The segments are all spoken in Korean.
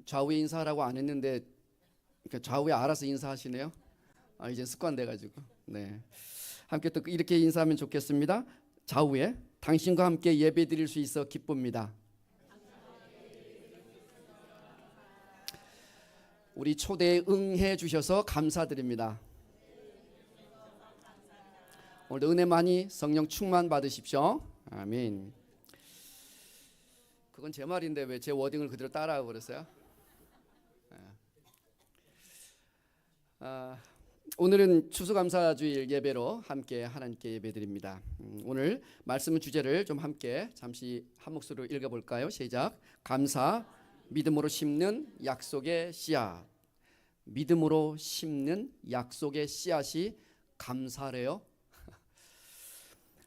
좌우에 인사하라고 안 했는데 좌우에 알아서 인사하시네요. 이제 습관돼가지고. 네, 함께 또 이렇게 인사하면 좋겠습니다. 좌우에 당신과 함께 예배드릴 수 있어 기쁩니다. 우리 초대에 응해 주셔서 감사드립니다. 오늘도 은혜 많이 성령 충만 받으십시오. 아멘. 그건 제 말인데 왜 제 워딩을 그대로 따라하고 그랬어요? 오늘은 추수감사주일 예배로 함께 하나님께 예배드립니다. 오늘 말씀 주제를 좀 함께 잠시 한 목소리로 읽어볼까요? 시작. 감사, 믿음으로 심는 약속의 씨앗. 믿음으로 심는 약속의 씨앗이 감사래요.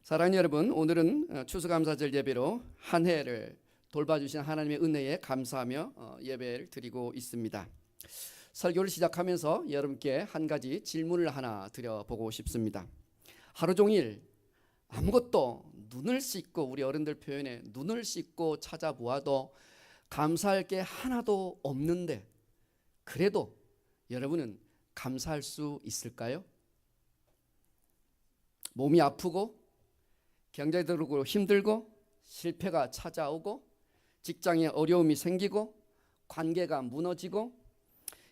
사랑하는 여러분, 오늘은 추수감사절 예배로 한 해를 돌봐주신 하나님의 은혜에 감사하며 예배를 드리고 있습니다. 설교를 시작하면서 여러분께 한 가지 질문을 하나 드려보고 싶습니다. 하루 종일 아무것도 눈을 씻고, 우리 어른들 표현에 눈을 씻고 찾아보아도 감사할 게 하나도 없는데 그래도 여러분은 감사할 수 있을까요? 몸이 아프고 경제적으로 힘들고 실패가 찾아오고 직장에 어려움이 생기고 관계가 무너지고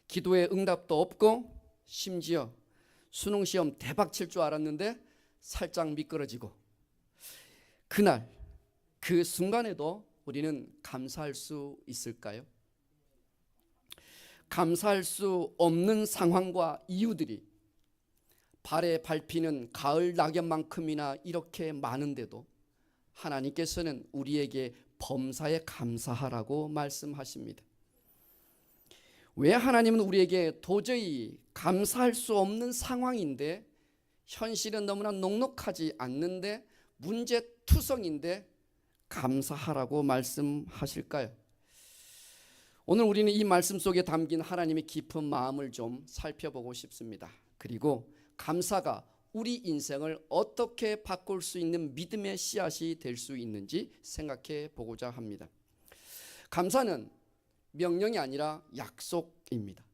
기도에 응답도 없고 심지어 수능시험 대박 칠 줄 알았는데 살짝 미끄러지고 그날 그 순간에도 우리는 감사할 수 있을까요? 감사할 수 없는 상황과 이유들이 발에 밟히는 가을 낙엽만큼이나 이렇게 많은데도 하나님께서는 우리에게 범사에 감사하라고 말씀하십니다. 왜 하나님은 우리에게 도저히 감사할 수 없는 상황인데, 현실은 너무나 녹록하지 않는데, 문제투성인데 감사하라고 말씀하실까요? 오늘 우리는 이 말씀 속에 담긴 하나님의 깊은 마음을 좀 살펴보고 싶습니다. 그리고 감사가 우리 인생을 어떻게 바꿀 수 있는 믿음의 씨앗이 될 수 있는지 생각해 보고자 합니다. 감사는 명령이 아니라 약속입니다.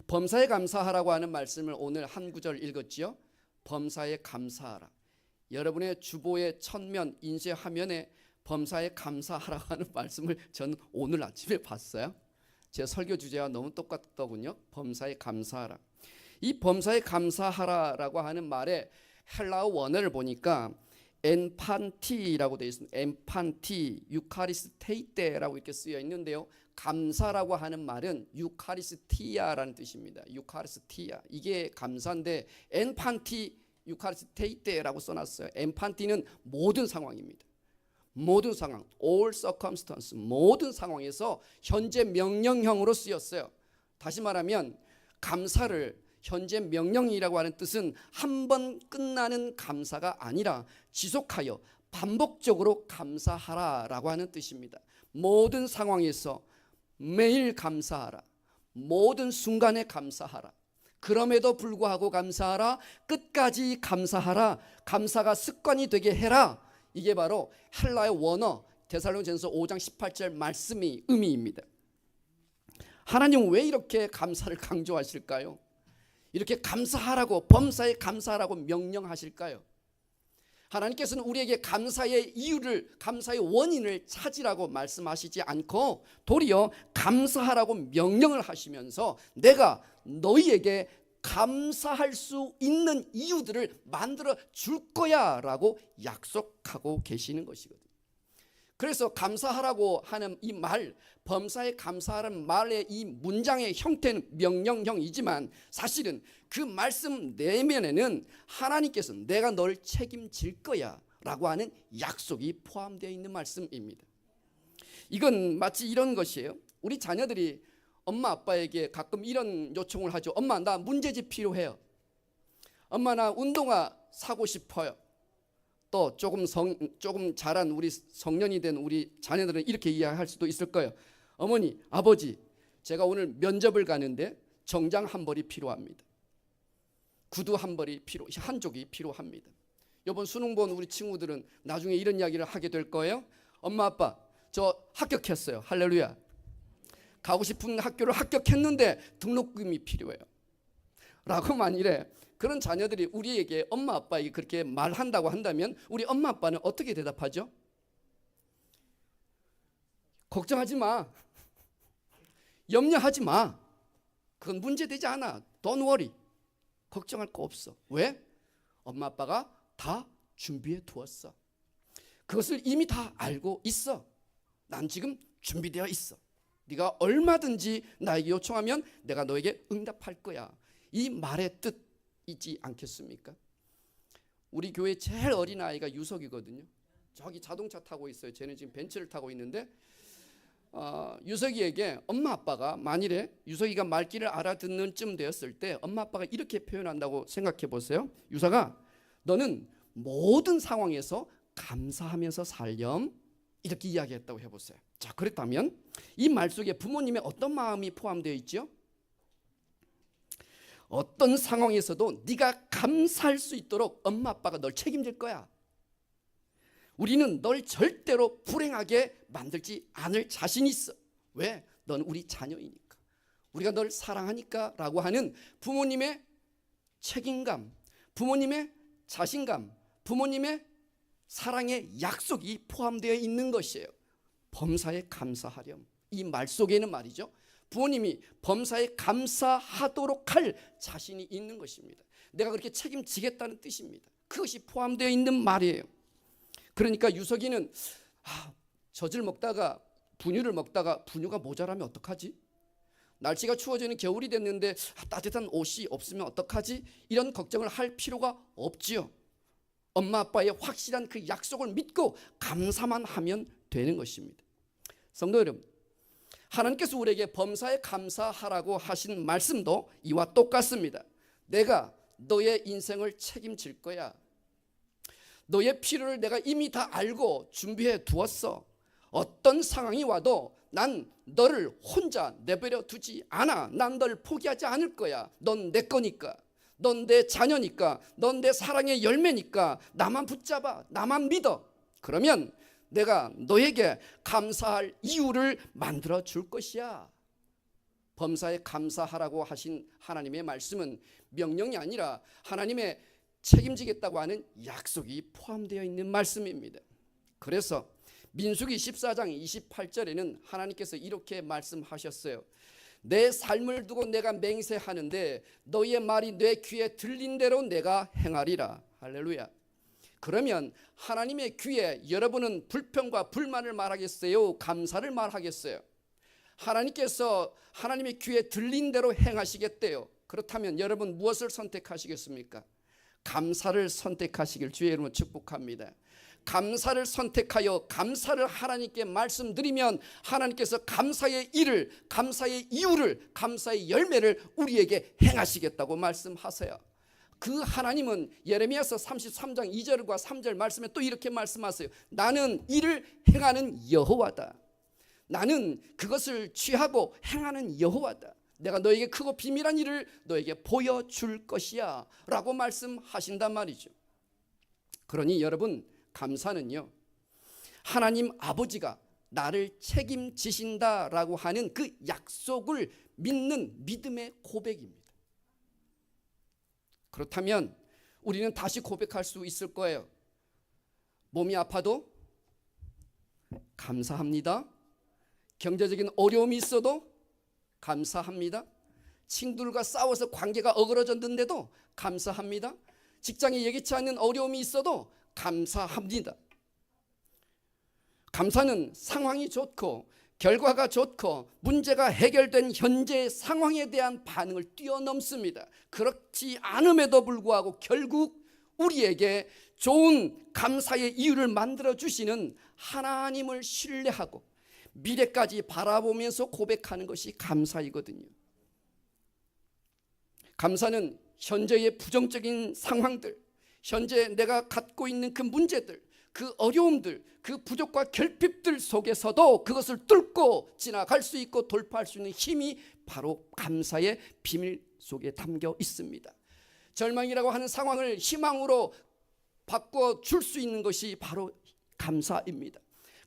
범사에 감사하라고 하는 말씀을 오늘 한 구절 읽었지요. 범사에 감사하라. 여러분의 주보의 첫면 인쇄 화면에 범사에 감사하라고 하는 말씀을 저는 오늘 아침에 봤어요. 제 설교 주제와 너무 똑같더군요. 범사에 감사하라. 이 범사에 감사하라라고 하는 말에 헬라어 원어를 보니까 엔판티라고 되어 있습니다. 엔판티, 유카리스테이테라고 이렇게 쓰여 있는데요. 감사라고 하는 말은 유카리스티아라는 뜻입니다. 유카리스티아, 이게 감사인데 엔판티, 유카리스테이테라고 써놨어요. 엔판티는 모든 상황입니다. 모든 상황, all circumstance, 모든 상황에서 현재 명령형으로 쓰였어요. 다시 말하면 감사를 현재 명령이라고 하는 뜻은 한 번 끝나는 감사가 아니라 지속하여 반복적으로 감사하라라고 하는 뜻입니다. 모든 상황에서 매일 감사하라. 모든 순간에 감사하라. 그럼에도 불구하고 감사하라. 끝까지 감사하라. 감사가 습관이 되게 해라. 이게 바로 헬라의 원어 데살로니가전서 5장 18절 말씀의 의미입니다. 하나님은 왜 이렇게 감사를 강조하실까요? 이렇게 감사하라고, 범사에 감사하라고 명령하실까요? 하나님께서는 우리에게 감사의 이유를, 감사의 원인을 찾으라고 말씀하시지 않고 도리어 감사하라고 명령을 하시면서 내가 너희에게 감사할 수 있는 이유들을 만들어 줄 거야 라고 약속하고 계시는 것이거든요. 그래서 감사하라고 하는 이 말, 범사에 감사하라는 말의 이 문장의 형태는 명령형이지만 사실은 그 말씀 내면에는 하나님께서 내가 널 책임질 거야 라고 하는 약속이 포함되어 있는 말씀입니다. 이건 마치 이런 것이에요. 우리 자녀들이 엄마 아빠에게 가끔 이런 요청을 하죠. 엄마, 나 문제집 필요해요. 엄마, 나 운동화 사고 싶어요. 또 조금 자란 우리 성년이 된 우리 자녀들은 이렇게 이야기할 수도 있을 거예요. 어머니, 아버지, 제가 오늘 면접을 가는데 정장 한 벌이 필요합니다. 구두 한 벌이 한 족이 필요합니다. 이번 수능 본 우리 친구들은 나중에 이런 이야기를 하게 될 거예요. 엄마 아빠, 저 합격했어요. 할렐루야. 가고 싶은 학교를 합격했는데 등록금이 필요해요. 라고 만일에 그런 자녀들이 우리에게 엄마 아빠에게 그렇게 말한다고 한다면 우리 엄마 아빠는 어떻게 대답하죠? 걱정하지 마. 염려하지 마. 그건 문제되지 않아. Don't worry. 걱정할 거 없어. 왜? 엄마 아빠가 다 준비해 두었어. 그것을 이미 다 알고 있어. 난 지금 준비되어 있어. 네가 얼마든지 나에게 요청하면 내가 너에게 응답할 거야. 이 말의 뜻 있지 않겠습니까? 우리 교회 제일 어린 아이가 유석이거든요. 저기 자동차 타고 있어요. 쟤는 지금 벤츠를 타고 있는데 유석이에게 엄마 아빠가 만일에 유석이가 말귀를 알아듣는 쯤 되었을 때 엄마 아빠가 이렇게 표현한다고 생각해 보세요. 유석아, 너는 모든 상황에서 감사하면서 살렴. 이렇게 이야기했다고 해보세요. 자, 그렇다면 이 말 속에 부모님의 어떤 마음이 포함되어 있죠? 어떤 상황에서도 네가 감사할 수 있도록 엄마 아빠가 널 책임질 거야. 우리는 널 절대로 불행하게 만들지 않을 자신이 있어. 왜? 넌 우리 자녀이니까. 우리가 널 사랑하니까 라고 하는 부모님의 책임감, 부모님의 자신감, 부모님의 사랑의 약속이 포함되어 있는 것이에요. 범사에 감사하렴. 이 말 속에는 말이죠, 부모님이 범사에 감사하도록 할 자신이 있는 것입니다. 내가 그렇게 책임지겠다는 뜻입니다. 그것이 포함되어 있는 말이에요. 그러니까 유석이는 젖을 먹다가 분유를 먹다가 분유가 모자라면 어떡하지? 날씨가 추워지는 겨울이 됐는데 따뜻한 옷이 없으면 어떡하지? 이런 걱정을 할 필요가 없지요. 엄마 아빠의 확실한 그 약속을 믿고 감사만 하면 되는 것입니다. 성도 여러분, 하나님께서 우리에게 범사에 감사하라고 하신 말씀도 이와 똑같습니다. 내가 너의 인생을 책임질 거야. 너의 필요를 내가 이미 다 알고 준비해 두었어. 어떤 상황이 와도 난 너를 혼자 내버려 두지 않아. 난 널 포기하지 않을 거야. 넌 내 거니까. 넌 내 자녀니까. 넌 내 사랑의 열매니까. 나만 붙잡아. 나만 믿어. 그러면 내가 너에게 감사할 이유를 만들어 줄 것이야. 범사에 감사하라고 하신 하나님의 말씀은 명령이 아니라 하나님의 책임지겠다고 하는 약속이 포함되어 있는 말씀입니다. 그래서 민수기 14장 28절에는 하나님께서 이렇게 말씀하셨어요. 내 삶을 두고 내가 맹세하는데 너희의 말이 내 귀에 들린 대로 내가 행하리라. 할렐루야. 그러면 하나님의 귀에 여러분은 불평과 불만을 말하겠어요? 감사를 말하겠어요? 하나님께서 하나님의 귀에 들린 대로 행하시겠대요. 그렇다면 여러분 무엇을 선택하시겠습니까? 감사를 선택하시길 주의 이름으로 축복합니다. 감사를 선택하여 감사를 하나님께 말씀드리면 하나님께서 감사의 일을, 감사의 이유를, 감사의 열매를 우리에게 행하시겠다고 말씀하세요. 그 하나님은 예레미야서 33장 2절과 3절 말씀에 또 이렇게 말씀하세요. 나는 이를 행하는 여호와다. 나는 그것을 취하고 행하는 여호와다. 내가 너에게 크고 비밀한 일을 너에게 보여줄 것이야 라고 말씀하신단 말이죠. 그러니 여러분, 감사는요, 하나님 아버지가 나를 책임지신다라고 하는 그 약속을 믿는 믿음의 고백입니다. 그렇다면 우리는 다시 고백할 수 있을 거예요. 몸이 아파도 감사합니다. 경제적인 어려움이 있어도 감사합니다. 친구들과 싸워서 관계가 어그러졌는데도 감사합니다. 직장에 예기치 않는 어려움이 있어도 감사합니다. 감사는 상황이 좋고 결과가 좋고 문제가 해결된 현재의 상황에 대한 반응을 뛰어넘습니다. 그렇지 않음에도 불구하고 결국 우리에게 좋은 감사의 이유를 만들어 주시는 하나님을 신뢰하고 미래까지 바라보면서 고백하는 것이 감사이거든요. 감사는 현재의 부정적인 상황들, 현재 내가 갖고 있는 그 문제들, 그 어려움들, 그 부족과 결핍들 속에서도 그것을 뚫고 지나갈 수 있고 돌파할 수 있는 힘이 바로 감사의 비밀 속에 담겨 있습니다. 절망이라고 하는 상황을 희망으로 바꿔 줄 수 있는 것이 바로 감사입니다.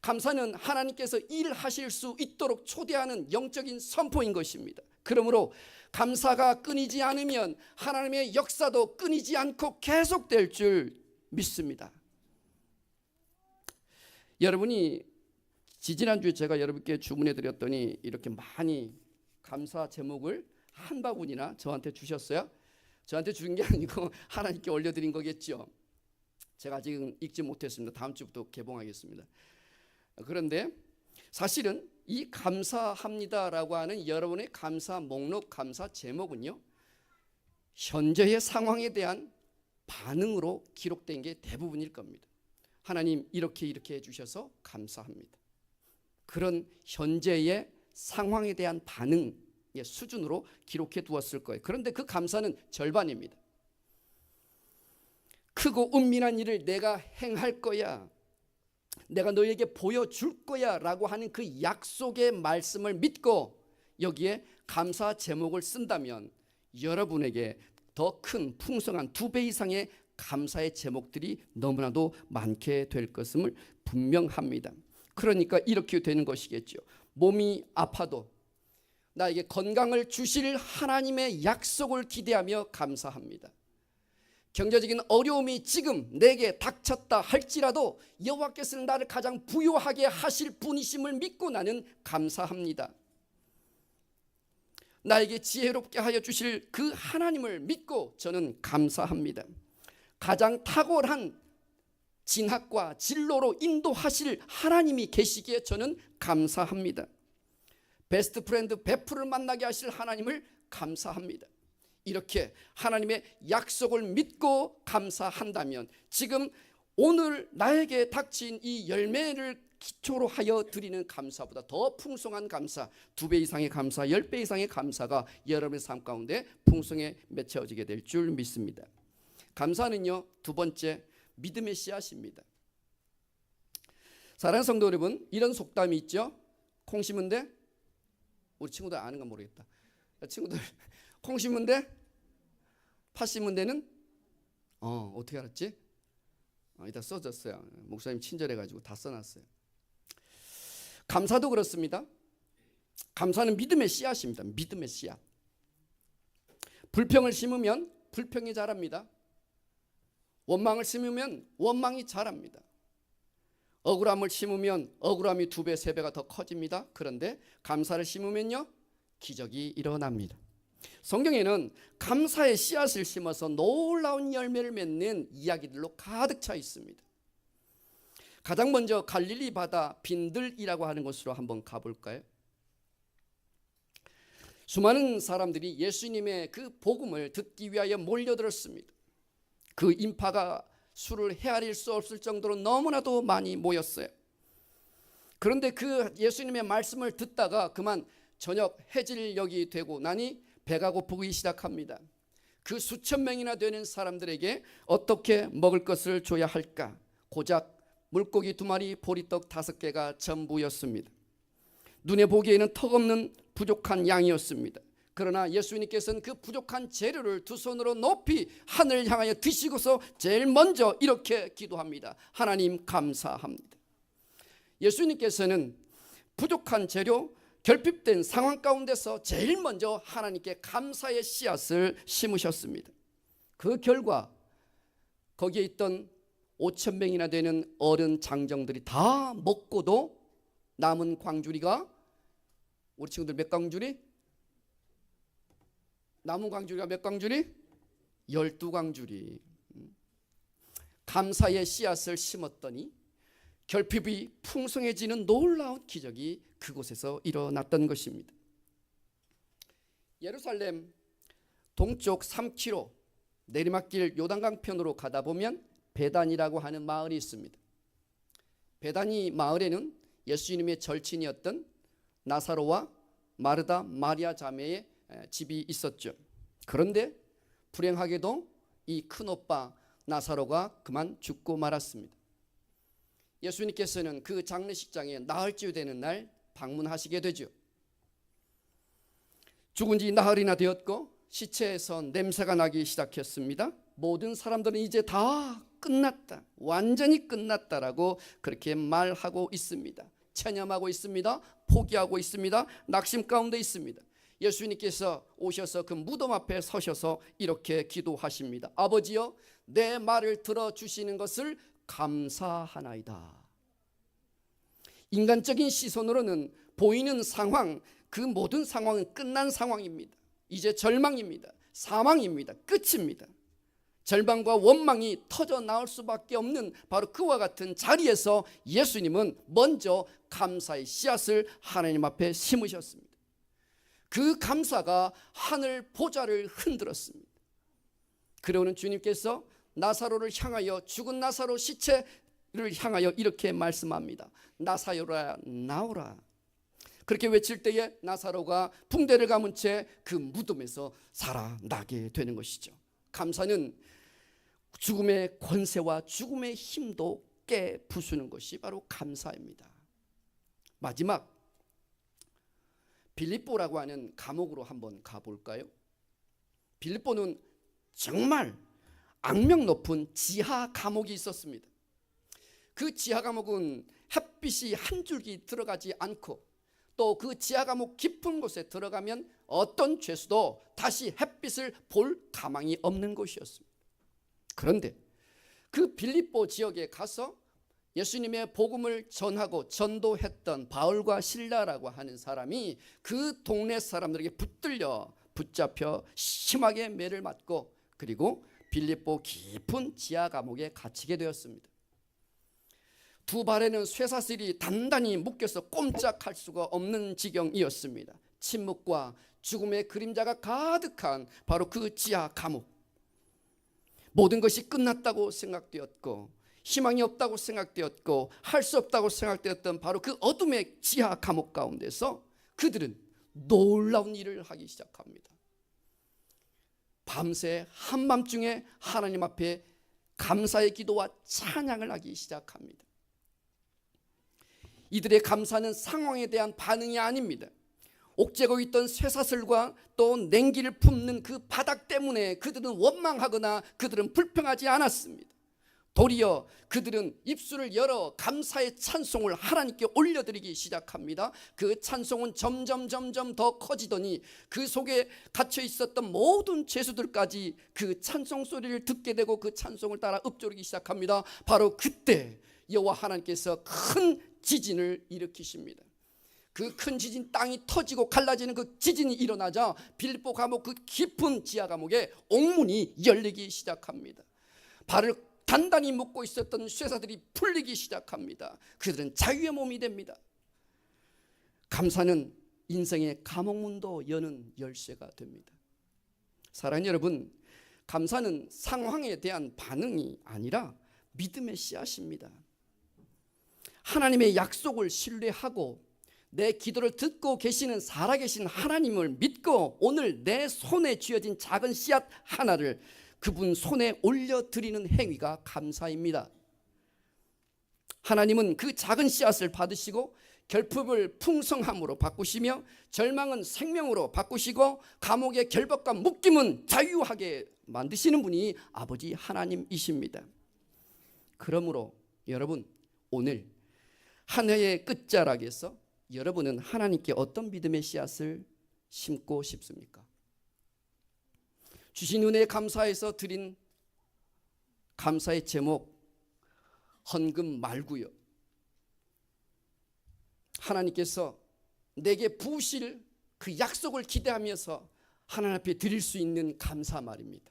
감사는 하나님께서 일하실 수 있도록 초대하는 영적인 선포인 것입니다. 그러므로 감사가 끊이지 않으면 하나님의 역사도 끊이지 않고 계속될 줄 믿습니다. 여러분이 지지난주에 제가 여러분께 주문해 드렸더니 이렇게 많이 감사 제목을 한 바구니나 저한테 주셨어요. 저한테 준 게 아니고 하나님께 올려드린 거겠죠. 제가 아직은 읽지 못했습니다. 다음 주부터 개봉하겠습니다. 그런데 사실은 이 감사합니다라고 하는 여러분의 감사 목록, 감사 제목은요, 현재의 상황에 대한 반응으로 기록된 게 대부분일 겁니다. 하나님 이렇게 해주셔서 감사합니다. 그런 현재의 상황에 대한 반응의 수준으로 기록해 두었을 거예요. 그런데 그 감사는 절반입니다. 크고 은밀한 일을 내가 행할 거야, 내가 너에게 보여줄 거야 라고 하는 그 약속의 말씀을 믿고 여기에 감사 제목을 쓴다면 여러분에게 더 큰 풍성한 2배 이상의 감사의 제목들이 너무나도 많게 될 것임을 분명합니다. 그러니까 이렇게 되는 것이겠죠. 몸이 아파도 나에게 건강을 주실 하나님의 약속을 기대하며 감사합니다. 경제적인 어려움이 지금 내게 닥쳤다 할지라도 여호와께서는 나를 가장 부유하게 하실 분이심을 믿고 나는 감사합니다. 나에게 지혜롭게 하여 주실 그 하나님을 믿고 저는 감사합니다. 가장 탁월한 진학과 진로로 인도하실 하나님이 계시기에 저는 감사합니다. 베스트 프렌드 베프를 만나게 하실 하나님을 감사합니다. 이렇게 하나님의 약속을 믿고 감사한다면 지금 오늘 나에게 닥친 이 열매를 기초로 하여 드리는 감사보다 더 풍성한 감사, 2배 이상의 감사, 10배 이상의 감사가 여러분의 삶 가운데 풍성에 맺혀지게 될 줄 믿습니다. 감사는요, 두 번째 믿음의 씨앗입니다. 사랑하는 성도 여러분, 이런 속담이 있죠. 콩 심은 데, 우리 친구들 아는가 모르겠다. 친구들 콩 심은 데 팥 심은 데는 어떻게 알았지? 이따 써졌어요. 목사님 친절해가지고 다 써놨어요. 감사도 그렇습니다. 감사는 믿음의 씨앗입니다. 믿음의 씨앗. 불평을 심으면 불평이 자랍니다. 원망을 심으면 원망이 자랍니다. 억울함을 심으면 억울함이 2배, 3배가 더 커집니다. 그런데 감사를 심으면요, 기적이 일어납니다. 성경에는 감사의 씨앗을 심어서 놀라운 열매를 맺는 이야기들로 가득 차 있습니다. 가장 먼저 갈릴리 바다 빈들이라고 하는 곳으로 한번 가볼까요? 수많은 사람들이 예수님의 그 복음을 듣기 위하여 몰려들었습니다. 그 인파가 수를 헤아릴 수 없을 정도로 너무나도 많이 모였어요. 그런데 그 예수님의 말씀을 듣다가 그만 저녁 해질녘이 되고 나니 배가 고프기 시작합니다. 그 수천 명이나 되는 사람들에게 어떻게 먹을 것을 줘야 할까? 고작 물고기 2마리, 보리떡 5개가 전부였습니다. 눈에 보기에는 턱없는 부족한 양이었습니다. 그러나 예수님께서는 그 부족한 재료를 2 손으로 높이 하늘을 향하여 드시고서 제일 먼저 이렇게 기도합니다. 하나님 감사합니다. 예수님께서는 부족한 재료, 결핍된 상황 가운데서 제일 먼저 하나님께 감사의 씨앗을 심으셨습니다. 그 결과 거기에 있던 5,000명이나 되는 어른 장정들이 다 먹고도 남은 광주리가, 우리 친구들 몇 광주리? 남은 광주리가 몇 광주리? 12광주리. 감사의 씨앗을 심었더니 결핍이 풍성해지는 놀라운 기적이 그곳에서 일어났던 것입니다. 예루살렘 동쪽 3km 내리막길 요단강 편으로 가다 보면 베단이라고 하는 마을이 있습니다. 베다니 마을에는 예수님의 절친이었던 나사로와 마르다 마리아 자매의 집이 있었죠. 그런데 불행하게도 이 큰오빠 나사로가 그만 죽고 말았습니다. 예수님께서는 그 장례식장에 나흘째 되는 날 방문하시게 되죠. 죽은 지 나흘이나 되었고 시체에서 냄새가 나기 시작했습니다. 모든 사람들은 이제 다 끝났다, 완전히 끝났다라고 그렇게 말하고 있습니다. 체념하고 있습니다. 포기하고 있습니다. 낙심 가운데 있습니다. 예수님께서 오셔서 그 무덤 앞에 서셔서 이렇게 기도하십니다. 아버지여, 내 말을 들어주시는 것을 감사하나이다. 인간적인 시선으로는 보이는 상황, 그 모든 상황은 끝난 상황입니다. 이제 절망입니다. 사망입니다. 끝입니다. 절망과 원망이 터져 나올 수밖에 없는 바로 그와 같은 자리에서 예수님은 먼저 감사의 씨앗을 하나님 앞에 심으셨습니다. 그 감사가 하늘 보좌를 흔들었습니다. 그러는 주님께서 나사로를 향하여, 죽은 나사로 시체를 향하여 이렇게 말씀합니다. 나사로야, 나오라. 그렇게 외칠 때에 나사로가 붕대를 감은 채 그 무덤에서 살아나게 되는 것이죠. 감사는 죽음의 권세와 죽음의 힘도 깨 부수는 것이 바로 감사입니다. 마지막, 빌립보라고 하는 감옥으로 한번 가볼까요? 빌립보는 정말 악명 높은 지하 감옥이 있었습니다. 그 지하 감옥은 햇빛이 한 줄기 들어가지 않고, 또 그 지하 감옥 깊은 곳에 들어가면 어떤 죄수도 다시 햇빛을 볼 가망이 없는 곳이었습니다. 그런데 그 빌립보 지역에 가서 예수님의 복음을 전하고 전도했던 바울과 실라라고 하는 사람이 그 동네 사람들에게 붙잡혀 심하게 매를 맞고, 그리고 빌립보 깊은 지하 감옥에 갇히게 되었습니다. 두 발에는 쇠사슬이 단단히 묶여서 꼼짝할 수가 없는 지경이었습니다. 침묵과 죽음의 그림자가 가득한 바로 그 지하 감옥. 모든 것이 끝났다고 생각되었고, 희망이 없다고 생각되었고, 할 수 없다고 생각되었던 바로 그 어둠의 지하 감옥 가운데서 그들은 놀라운 일을 하기 시작합니다. 밤새 한밤중에 하나님 앞에 감사의 기도와 찬양을 하기 시작합니다. 이들의 감사는 상황에 대한 반응이 아닙니다. 옥죄고 있던 쇠사슬과 또 냉기를 품는 그 바닥 때문에 그들은 원망하거나 그들은 불평하지 않았습니다. 도리어 그들은 입술을 열어 감사의 찬송을 하나님께 올려드리기 시작합니다. 그 찬송은 점점 더 커지더니 그 속에 갇혀 있었던 모든 죄수들까지 그 찬송 소리를 듣게 되고 그 찬송을 따라 읊조리기 시작합니다. 바로 그때 여호와 하나님께서 큰 지진을 일으키십니다. 그 큰 지진, 땅이 터지고 갈라지는 그 지진이 일어나자 빌립보 감옥 그 깊은 지하 감옥에 옥문이 열리기 시작합니다. 발을 단단히 묶고 있었던 쇠사들이 풀리기 시작합니다. 그들은 자유의 몸이 됩니다. 감사는 인생의 감옥문도 여는 열쇠가 됩니다. 사랑하는 여러분, 감사는 상황에 대한 반응이 아니라 믿음의 씨앗입니다. 하나님의 약속을 신뢰하고 내 기도를 듣고 계시는 살아계신 하나님을 믿고 오늘 내 손에 쥐어진 작은 씨앗 하나를 그분 손에 올려드리는 행위가 감사입니다. 하나님은 그 작은 씨앗을 받으시고 결핍을 풍성함으로 바꾸시며 절망은 생명으로 바꾸시고 감옥의 결박과 묶임은 자유하게 만드시는 분이 아버지 하나님이십니다. 그러므로 여러분, 오늘 한 해의 끝자락에서 여러분은 하나님께 어떤 믿음의 씨앗을 심고 싶습니까? 주신 은혜에 감사해서 드린 감사의 제목, 헌금 말고요, 하나님께서 내게 부으실 그 약속을 기대하면서 하나님 앞에 드릴 수 있는 감사 말입니다.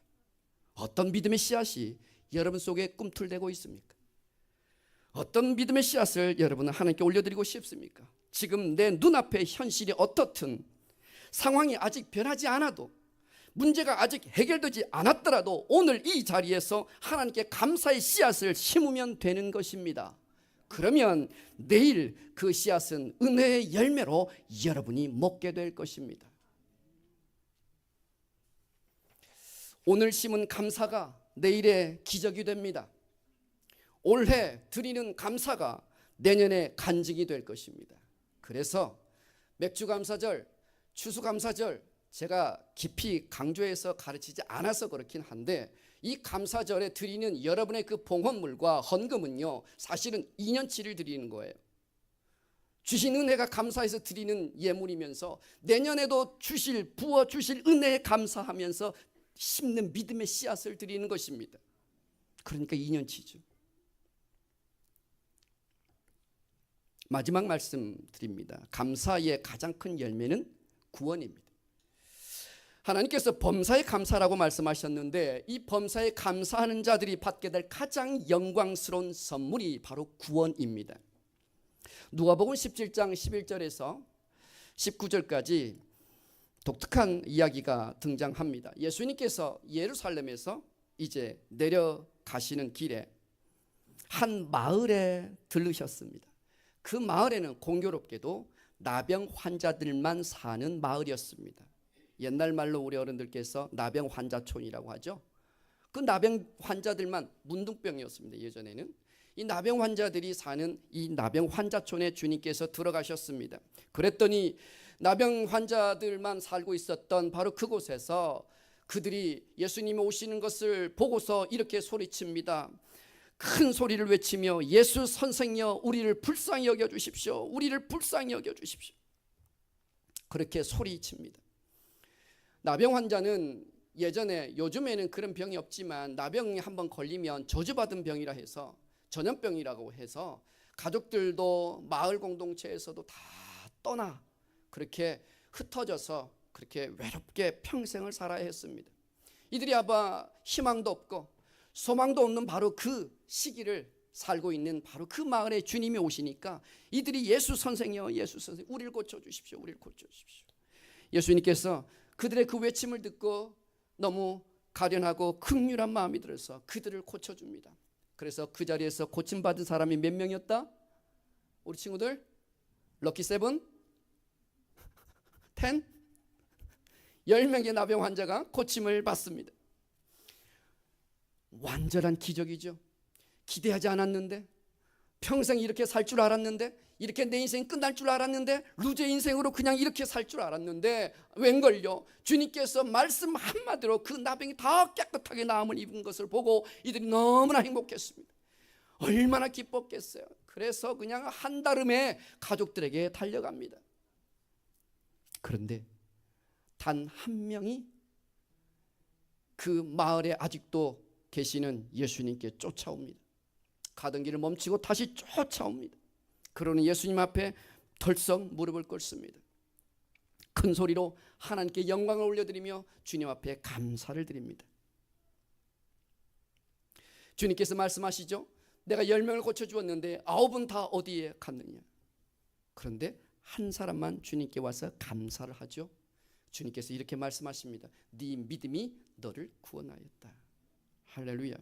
어떤 믿음의 씨앗이 여러분 속에 꿈틀대고 있습니까? 어떤 믿음의 씨앗을 여러분은 하나님께 올려드리고 싶습니까? 지금 내 눈앞의 현실이 어떻든, 상황이 아직 변하지 않아도, 문제가 아직 해결되지 않았더라도 오늘 이 자리에서 하나님께 감사의 씨앗을 심으면 되는 것입니다. 그러면 내일 그 씨앗은 은혜의 열매로 여러분이 먹게 될 것입니다. 오늘 심은 감사가 내일의 기적이 됩니다. 올해 드리는 감사가 내년에 간증이 될 것입니다. 그래서 맥주감사절, 추수감사절 제가 깊이 강조해서 가르치지 않아서 그렇긴 한데, 이 감사절에 드리는 여러분의 그 봉헌물과 헌금은요, 사실은 2년치를 드리는 거예요. 주신 은혜가 감사해서 드리는 예물이면서 내년에도 부어 주실 은혜에 감사하면서 심는 믿음의 씨앗을 드리는 것입니다. 그러니까 2년치죠. 마지막 말씀 드립니다. 감사의 가장 큰 열매는 구원입니다. 하나님께서 범사에 감사라고 말씀하셨는데 이 범사에 감사하는 자들이 받게 될 가장 영광스러운 선물이 바로 구원입니다. 누가복음 17장 11절에서 19절까지 독특한 이야기가 등장합니다. 예수님께서 예루살렘에서 이제 내려가시는 길에 한 마을에 들르셨습니다. 그 마을에는 공교롭게도 나병 환자들만 사는 마을이었습니다. 옛날 말로 우리 어른들께서 나병 환자촌이라고 하죠. 그 나병 환자들만, 문둥병이었습니다. 예전에는 이 나병 환자들이 사는 이 나병 환자촌에 주님께서 들어가셨습니다. 그랬더니 나병 환자들만 살고 있었던 바로 그곳에서 그들이 예수님이 오시는 것을 보고서 이렇게 소리칩니다. 큰 소리를 외치며 예수 선생여 우리를 불쌍히 여겨 주십시오. 우리를 불쌍히 여겨 주십시오. 그렇게 소리칩니다. 나병 환자는 예전에, 요즘에는 그런 병이 없지만 나병이 한번 걸리면 저주받은 병이라 해서, 전염병이라고 해서 가족들도 마을 공동체에서도 다 떠나 그렇게 흩어져서 그렇게 외롭게 평생을 살아야 했습니다. 이들이 아마 희망도 없고 소망도 없는 바로 그 시기를 살고 있는 바로 그 마을에 주님이 오시니까 이들이 예수 선생이여 예수 선생 우리를 고쳐주십시오. 우리를 고쳐주십시오. 예수님께서 그들의 그 외침을 듣고 너무 가련하고 긍휼한 마음이 들어서 그들을 고쳐줍니다. 그래서 그 자리에서 고침받은 사람이 몇 명이었다? 우리 친구들 럭키 세븐? 10? 10명의 나병 환자가 고침을 받습니다. 완전한 기적이죠. 기대하지 않았는데, 평생 이렇게 살 줄 알았는데, 이렇게 내 인생이 끝날 줄 알았는데, 루제 인생으로 그냥 이렇게 살 줄 알았는데 웬걸요? 주님께서 말씀 한마디로 그 나병이 다 깨끗하게 나음을 입은 것을 보고 이들이 너무나 행복했습니다. 얼마나 기뻤겠어요. 그래서 그냥 한달음에 가족들에게 달려갑니다. 그런데 단 한 명이 그 마을에 아직도 계시는 예수님께 쫓아옵니다. 가던 길을 멈추고 다시 쫓아옵니다. 그러는 예수님 앞에 덜썩 무릎을 꿇습니다. 큰 소리로 하나님께 영광을 올려드리며 주님 앞에 감사를 드립니다. 주님께서 말씀하시죠. 내가 10명을 고쳐주었는데 9은 다 어디에 갔느냐. 그런데 한 사람만 주님께 와서 감사를 하죠. 주님께서 이렇게 말씀하십니다. 네 믿음이 너를 구원하였다. 할렐루야.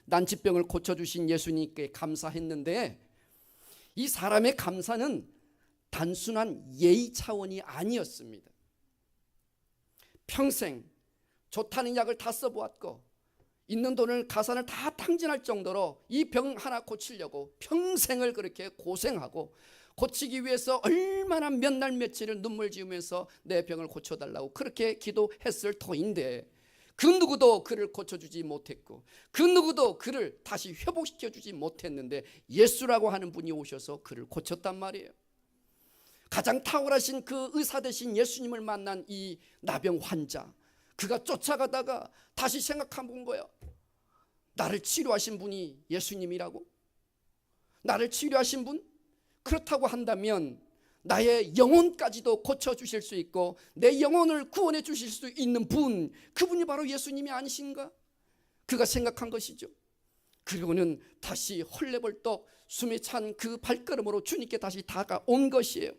난치병을 고쳐주신 예수님께 감사했는데 이 사람의 감사는 단순한 예의 차원이 아니었습니다. 평생 좋다는 약을 다 써보았고 있는 돈을 가산을 다 탕진할 정도로 이 병 하나 고치려고 평생을 그렇게 고생하고 고치기 위해서 얼마나 몇 날 며칠을 눈물 지으면서 내 병을 고쳐달라고 그렇게 기도했을 터인데 그 누구도 그를 고쳐주지 못했고 그 누구도 그를 다시 회복시켜주지 못했는데 예수라고 하는 분이 오셔서 그를 고쳤단 말이에요. 가장 탁월하신 그 의사 되신 예수님을 만난 이 나병 환자, 그가 쫓아가다가 다시 생각해 본 거예요. 나를 치료하신 분이 예수님이라고? 나를 치료하신 분? 그렇다고 한다면 나의 영혼까지도 고쳐주실 수 있고 내 영혼을 구원해 주실 수 있는 분, 그분이 바로 예수님이 아니신가? 그가 생각한 것이죠. 그리고는 다시 헐레벌떡 숨이 찬 그 발걸음으로 주님께 다시 다가온 것이에요.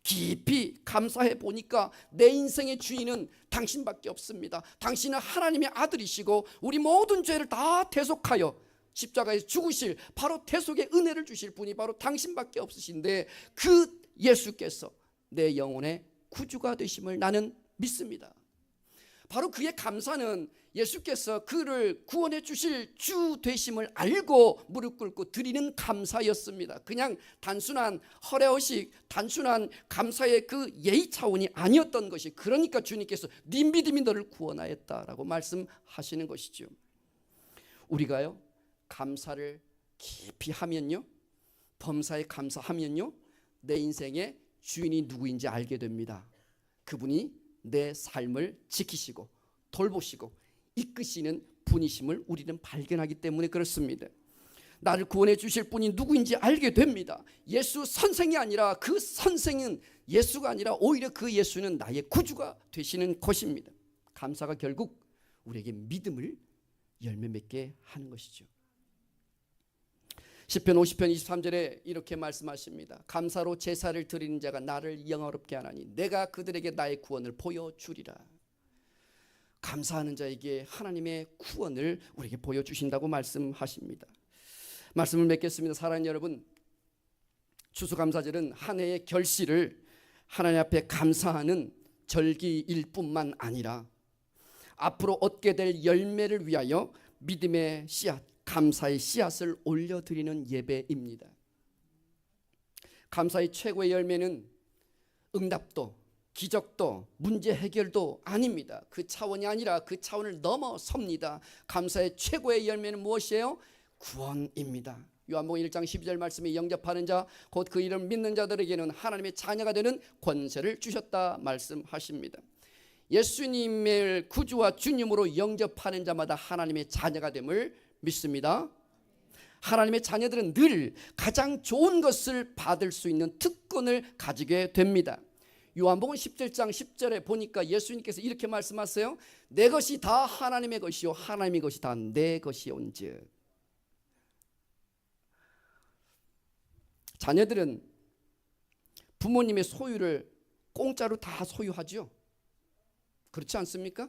깊이 감사해 보니까 내 인생의 주인은 당신밖에 없습니다. 당신은 하나님의 아들이시고 우리 모든 죄를 다 대속하여 십자가에서 죽으실 바로 대속의 은혜를 주실 분이 바로 당신밖에 없으신데 그 예수께서 내 영혼의 구주가 되심을 나는 믿습니다. 바로 그의 감사는 예수께서 그를 구원해 주실 주 되심을 알고 무릎 꿇고 드리는 감사였습니다. 그냥 단순한 허례허식, 단순한 감사의 그 예의 차원이 아니었던 것이, 그러니까 주님께서 네 믿음이 너를 구원하였다라고 말씀하시는 것이죠. 우리가요, 감사를 깊이 하면요, 범사에 감사하면요, 내 인생의 주인이 누구인지 알게 됩니다. 그분이 내 삶을 지키시고 돌보시고 이끄시는 분이심을 우리는 발견하기 때문에 그렇습니다. 나를 구원해 주실 분이 누구인지 알게 됩니다. 예수 선생이 아니라 그 선생은 예수가 아니라 오히려 그 예수는 나의 구주가 되시는 것입니다. 감사가 결국 우리에게 믿음을 열매 맺게 하는 것이죠. 시편 50편 23절에 이렇게 말씀하십니다. 감사로 제사를 드리는 자가 나를 영화롭게 하나니 내가 그들에게 나의 구원을 보여주리라. 감사하는 자에게 하나님의 구원을 우리에게 보여주신다고 말씀하십니다. 말씀을 맺겠습니다. 사랑하는 여러분, 추수감사절은 한 해의 결실을 하나님 앞에 감사하는 절기일 뿐만 아니라 앞으로 얻게 될 열매를 위하여 믿음의 씨앗, 감사의 씨앗을 올려드리는 예배입니다. 감사의 최고의 열매는 응답도 기적도 문제 해결도 아닙니다. 그 차원이 아니라 그 차원을 넘어섭니다. 감사의 최고의 열매는 무엇이에요? 구원입니다. 요한복음 1장 12절 말씀에 영접하는 자 곧 그 이름 믿는 자들에게는 하나님의 자녀가 되는 권세를 주셨다 말씀하십니다. 예수님을 구주와 주님으로 영접하는 자마다 하나님의 자녀가 됨을 믿습니다. 하나님의 자녀들은 늘 가장 좋은 것을 받을 수 있는 특권을 가지게 됩니다. 요한복음 17장 10절에 보니까 예수님께서 이렇게 말씀하세요. 내 것이 다 하나님의 것이요 하나님의 것이 다 내 것이온즉. 자녀들은 부모님의 소유를 공짜로 다 소유하죠. 그렇지 않습니까?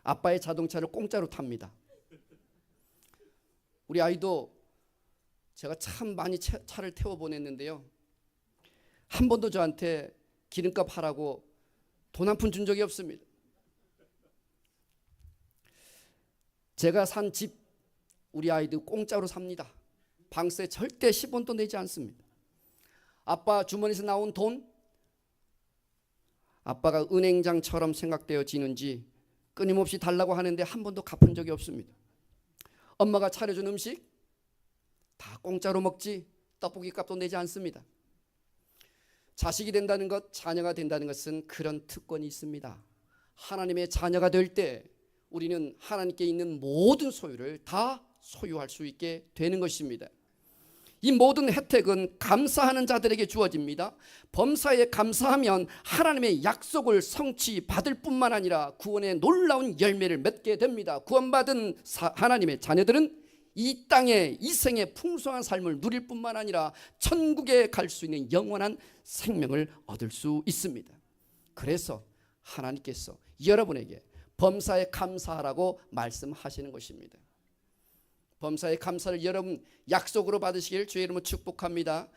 아빠의 자동차를 공짜로 탑니다. 우리 아이도 제가 참 많이 차를 태워 보냈는데요, 한 번도 저한테 기름값 하라고 돈 한 푼 준 적이 없습니다. 제가 산 집 우리 아이들 공짜로 삽니다. 방세 절대 10원도 내지 않습니다. 아빠 주머니에서 나온 돈, 아빠가 은행장처럼 생각되어지는지 끊임없이 달라고 하는데 한 번도 갚은 적이 없습니다. 엄마가 차려준 음식 다 공짜로 먹지 떡볶이 값도 내지 않습니다. 자식이 된다는 것, 자녀가 된다는 것은 그런 특권이 있습니다. 하나님의 자녀가 될 때 우리는 하나님께 있는 모든 소유를 다 소유할 수 있게 되는 것입니다. 이 모든 혜택은 감사하는 자들에게 주어집니다. 범사에 감사하면 하나님의 약속을 성취받을 뿐만 아니라 구원의 놀라운 열매를 맺게 됩니다. 구원받은 하나님의 자녀들은 이 땅에 이 생의 풍성한 삶을 누릴 뿐만 아니라 천국에 갈 수 있는 영원한 생명을 얻을 수 있습니다. 그래서 하나님께서 여러분에게 범사에 감사하라고 말씀하시는 것입니다. 범사에 감사를 여러분 약속으로 받으시길 주의 이름으로 축복합니다.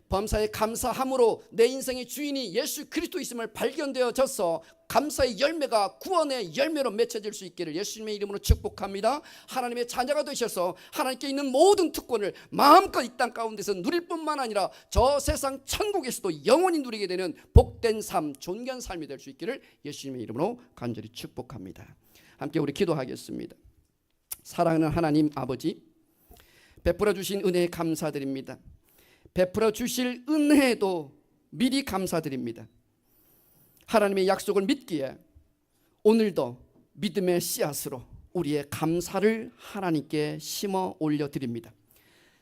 범사에 감사함으로 내 인생의 주인이 예수 그리스도 있음을 발견되어져서 감사의 열매가 구원의 열매로 맺혀질 수 있기를 예수님의 이름으로 축복합니다. 하나님의 자녀가 되셔서 하나님께 있는 모든 특권을 마음껏 이 땅 가운데서 누릴 뿐만 아니라 저 세상 천국에서도 영원히 누리게 되는 복된 삶, 존귀한 삶이 될 수 있기를 예수님의 이름으로 간절히 축복합니다. 함께 우리 기도하겠습니다. 사랑하는 하나님 아버지, 베풀어 주신 은혜에 감사드립니다. 베풀어 주실 은혜에도 미리 감사드립니다. 하나님의 약속을 믿기에 오늘도 믿음의 씨앗으로 우리의 감사를 하나님께 심어 올려드립니다.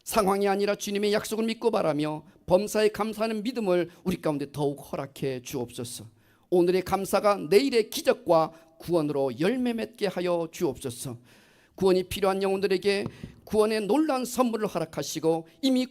상황이 아니라 주님의 약속을 믿고 바라며 범사에 감사하는 믿음을 우리 가운데 더욱 허락해 주옵소서. 오늘의 감사가 내일의 기적과 구원으로 열매 맺게 하여 주옵소서. 구원이 필요한 영혼들에게 구원의 놀라운 선물을 허락하시고 이미